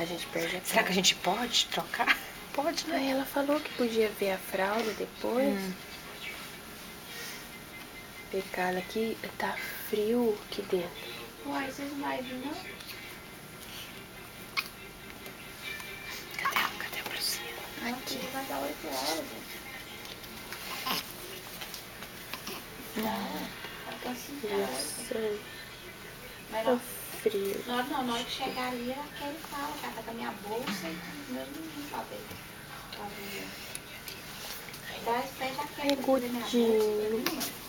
A gente perde a fralda. Será que a gente pode trocar? Pode, né? Aí ela falou que podia ver a fralda depois. Pecado, aqui tá frio aqui dentro. Uai, vocês não vai vir, não? Cadê a brusinha? Aqui. Vai dar 8 horas, gente. Tá cansada. Nossa, Mas tá não, frio. na hora que chegar ali, ela quer falar, ela tá com a minha bolsa e com os meus meninos lá dentro. Pra ver. Daí você já quer fazer minha bolsa.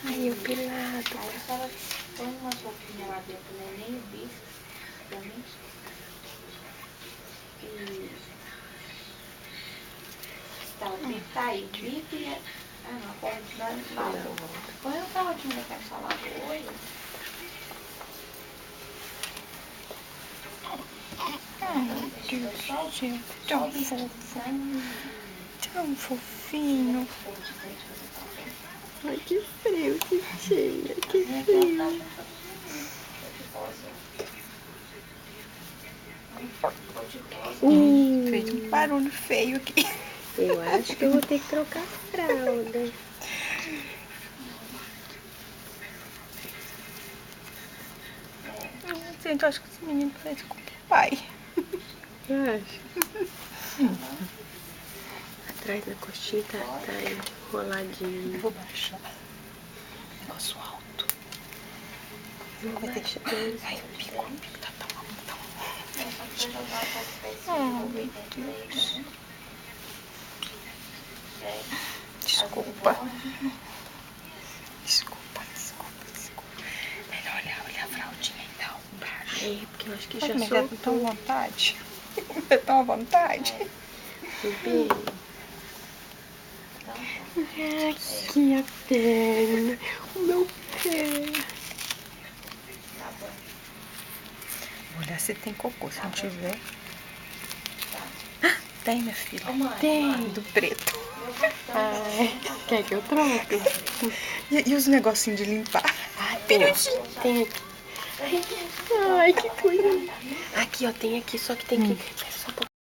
Ai, o pilado. Aí a senhora põe uma sopinha lá dentro, né? Nem o bife, pra mim. E... Tá, o bife tá aí. Bife e... Ah, não, pode não. Põe o caldinho daquela salada hoje. Gente, tão fofo. Tão fofinho. Ai, que frio, Citinha. Que frio. Fez um barulho feio aqui. Eu acho que eu vou ter que trocar a fralda. Gente, eu acho que esse menino parece com o pai. Acho. Atrás da coxinha tá enroladinho. Vou baixar. Negócio alto. Vai deixar bem. Ai, o pico tá tão. Oh, meu Deus. Desculpa. Melhor olhar a fraldinha então, embaixo. É, porque eu acho que Ai, já mas dá tão soltou. vontade. Dá tão vontade. Bem. Aqui a perna. O meu pé. Vou olhar se tem cocô. Se não tiver. Ah, tem, minha filha. Tem. Do preto. Ai, quer que eu troque? E os negocinhos de limpar? Ah, tem aqui. Ai, que coisa. Aqui, ó, tem aqui, só que tem que...